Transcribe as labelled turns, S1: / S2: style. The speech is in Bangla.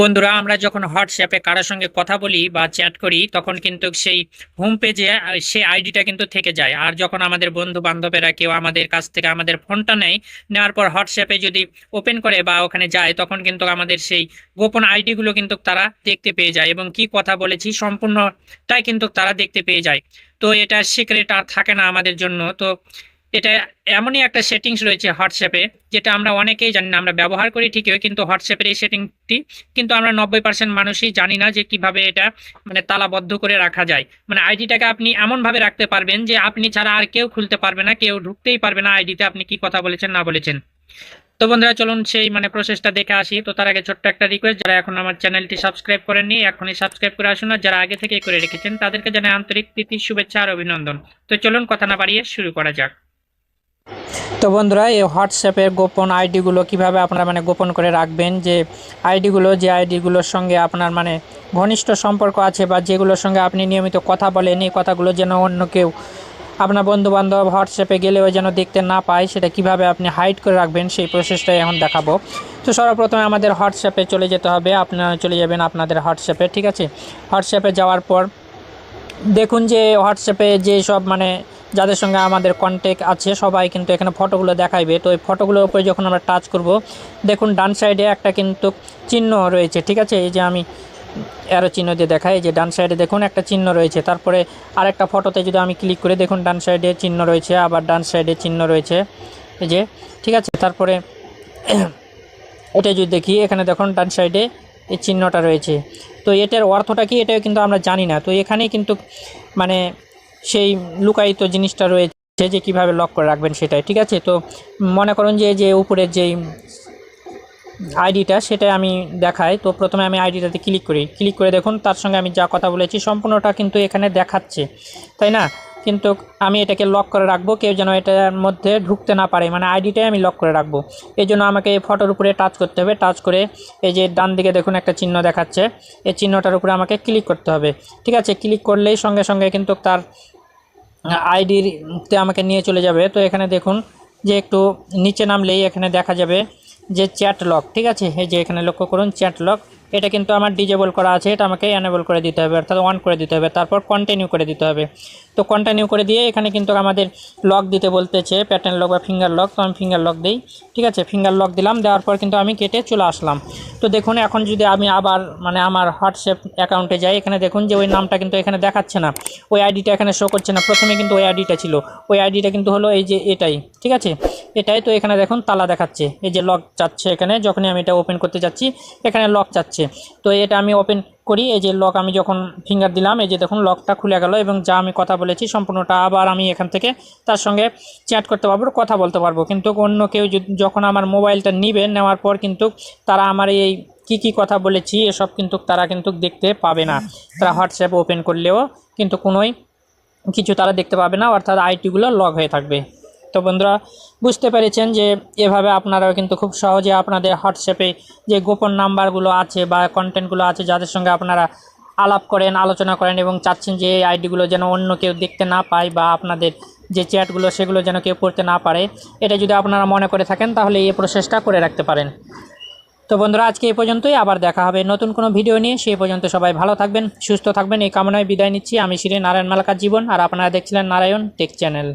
S1: বন্ধুরা আমরা যখন হোয়াটসঅ্যাপে কারোর সঙ্গে কথা বলি বা চ্যাট করি তখন কিন্তু সেই হোম পেজে সেই আইডিটা কিন্তু থেকে যায়। আর যখন আমাদের বন্ধু বান্ধবেরা কেউ আমাদের কাছ থেকে আমাদের ফোনটা নেওয়ার পর হোয়াটসঅ্যাপে যদি ওপেন করে বা ওখানে যায় তখন কিন্তু আমাদের সেই গোপন আইডিগুলো কিন্তু তারা দেখতে পেয়ে যায় এবং কি কথা বলেছি সম্পূর্ণটাই কিন্তু তারা দেখতে পেয়ে যায়। তো এটা সিক্রেট আর থাকে না আমাদের জন্য। তো এটা এমনই একটা সেটিংস রয়েছে হোয়াটসঅ্যাপে, যেটা আমরা অনেকেই জানি না। আমরা ব্যবহার করি ঠিকই, কিন্তু হোয়াটসঅ্যাপের এই সেটিংটি কিন্তু আমরা 90% মানুষই জানি না যে কিভাবে এটা মানে তালাবদ্ধ করে রাখা যায়। মানে আইডিটাকে আপনি এমনভাবে রাখতে পারবেন যে আপনি ছাড়া আর কেউ খুলতে পারবে না, কেউ ঢুকতেই পারবে না আইডিতে আপনি কি কথা বলেছেন না বলেছেন। তো বন্ধুরা চলুন সেই প্রসেসটা দেখে আসি। তো তার আগে ছোট্ট একটা রিকোয়েস্ট, যারা এখন আমার চ্যানেলটি সাবস্ক্রাইব করেননি এখনই সাবস্ক্রাইব করে আসুন, আর যারা আগে থেকেই করে রেখেছেন তাদেরকে জানাই আন্তরিক প্রীতি, শুভেচ্ছা আর অভিনন্দন। তো চলুন কথা না বাড়িয়ে শুরু করা যাক। তো বন্ধুরা এই হোয়াটসঅ্যাপের গোপন আইডিগুলো কিভাবে আপনারা গোপন করে রাখবেন, যে আইডিগুলোর সঙ্গে আপনার ঘনিষ্ঠ সম্পর্ক আছে বা যেগুলোর সঙ্গে আপনি নিয়মিত কথা বলেন, এই কথাগুলো যেন অন্য কেউ আপনার বন্ধুবান্ধব হোয়াটসঅ্যাপে গেলেও যেন দেখতে না পায়, সেটা কিভাবে আপনি হাইড করে রাখবেন সেই প্রসেসটাই এখন দেখাবো। তো সর্বপ্রথমে আমাদের হোয়াটসঅ্যাপে চলে যেতে হবে। আপনারা চলে যাবেন আপনাদের হোয়াটসঅ্যাপে, ঠিক আছে। হোয়াটসঅ্যাপে যাওয়ার পর দেখুন যে হোয়াটসঅ্যাপে যে সব যাদের সঙ্গে আমাদের কন্ট্যাক্ট আছে সবাই কিন্তু এখানে ফটোগুলো দেখাইবে। তো এই ফটোগুলোর উপরে যখন আমরা টাচ করব, দেখুন ডান সাইডে একটা কিন্তু চিহ্ন রয়েছে, ঠিক আছে। এই যে আমি অ্যারো চিহ্ন দিয়ে দেখাই, যে ডান সাইডে দেখুন একটা চিহ্ন রয়েছে। তারপরে আরেকটা ফটোতে যদি আমি ক্লিক করে দেখুন ডান সাইডে চিহ্ন রয়েছে, আবার ডান সাইডে চিহ্ন রয়েছে, এই যে, ঠিক আছে। তারপরে এটা যদি দেখি এখানে দেখুন ডান সাইডে এই চিহ্নটা রয়েছে। তো এটার অর্থটা কি এটাও কিন্তু আমরা জানি না। তো এখানেই কিন্তু সেই লুকায়িত জিনিসটা রয়েছে যে কিভাবে লক করে রাখবেন সেটাই, ঠিক আছে। তো মনে করুন যে উপরের যেই আইডিটা সেটা আমি দেখাই। তো প্রথমে আমি আইডিটাতে ক্লিক করে দেখুন তার সঙ্গে আমি যা কথা বলেছি সম্পূর্ণটা কিন্তু এখানে দেখাচ্ছে, তাই না। কিন্তু আমি এটাকে লক করে রাখবো, কেউ যেন এটার মধ্যে ঢুকতে না পারে, আইডিটাই আমি লক করে রাখবো। এই জন্য আমাকে এই ফটোর উপরে টাচ করতে হবে। টাচ করে এই যে ডান দিকে দেখুন একটা চিহ্ন দেখাচ্ছে, এই চিহ্নটার উপরে আমাকে ক্লিক করতে হবে, ঠিক আছে। ক্লিক করলেই সঙ্গে সঙ্গে কিন্তু তার আইডিতে আমাকে নিয়ে চলে যাবে। তো এখানে দেখুন যে একটু নিচে নামলেই এখানে দেখা যাবে যে চ্যাট লক, ঠিক আছে। এই যে এখানে লক্ষ্য করুন চ্যাট লক, এটা কিন্তু আমার ডিজেবল করা আছে, এটা আমাকে এনেবল করে দিতে হবে, অর্থাৎ অন করে দিতে হবে। তারপর কন্টিনিউ করে দিতে হবে। তো কন্টিনিউ করে দিয়ে এখানে কিন্তু আমাদের লক দিতে বলতেছে, প্যাটার্ন লক বা ফিঙ্গার লক। তো আমি ফিঙ্গার লক দিই, ঠিক আছে। ফিঙ্গার লক দিলাম, দেওয়ার পর কিন্তু আমি কেটে চলে আসলাম। তো দেখুন এখন যদি আমি আবার আমার হোয়াটসঅ্যাপ অ্যাকাউন্টে যাই, এখানে দেখুন যে ওই নামটা কিন্তু এখানে দেখাচ্ছে না, ওই আইডিটা এখানে শো করছে না। প্রথমে কিন্তু ওই আইডিটা ছিল, ওই আইডিটা কিন্তু হলো এই যে এটাই, ঠিক আছে, এটাই। তো এখানে দেখুন তালা দেখাচ্ছে, এই যে লক চাচ্ছে এখানে, যখনই আমি এটা ওপেন করতে যাচ্ছি এখানে লক চাচ্ছে। তো এটা আমি ওপেন করি, এই যে লক আমি যখন ফিঙ্গার দিলাম এই যে দেখুন লকটা খুলে গেল, এবং যা আমি কথা বলেছি সম্পূর্ণটা আবার আমি এখান থেকে তার সঙ্গে চ্যাট করতে পারবো, কথা বলতে পারবো। কিন্তু অন্য কেউ যখন আমার মোবাইলটা নিবে, নেওয়ার পর কিন্তু তারা আমার এই কি কথা বলেছি এসব কিন্তু তারা কিন্তু দেখতে পাবে না। তারা হোয়াটসঅ্যাপ ওপেন করলেও কিন্তু কোনোই কিছু তারা দেখতে পাবে না, অর্থাৎ আইডিগুলো লক হয়ে থাকবে। তো বন্ধুরা বুঝতে পেরেছেন যে এভাবে আপনারাও কিন্তু খুব সহজে আপনাদের হোয়াটসঅ্যাপে যে গোপন নাম্বারগুলো আছে বা কন্টেন্টগুলো আছে, যাদের সঙ্গে আপনারা আলাপ করেন, আলোচনা করেন এবং চাচ্ছেন যে এই আইডিগুলো যেন অন্য কেউ দেখতে না পায় বা আপনাদের যে চ্যাটগুলো সেগুলো যেন কেউ পড়তে না পারে, এটা যদি আপনারা মনে করে থাকেন তাহলে এই প্রসেসটা করে রাখতে পারেন। তো বন্ধুরা আজকে এই পর্যন্তই, আবার দেখা হবে নতুন কোনো ভিডিও নিয়ে। সেই পর্যন্ত সবাই ভালো থাকবেন, সুস্থ থাকবেন, এই কামনায় বিদায় নিচ্ছি। আমি শ্রী নারায়ণ মালাকার জীবন, আর আপনারা দেখছিলেন নারায়ণ টেক চ্যানেল।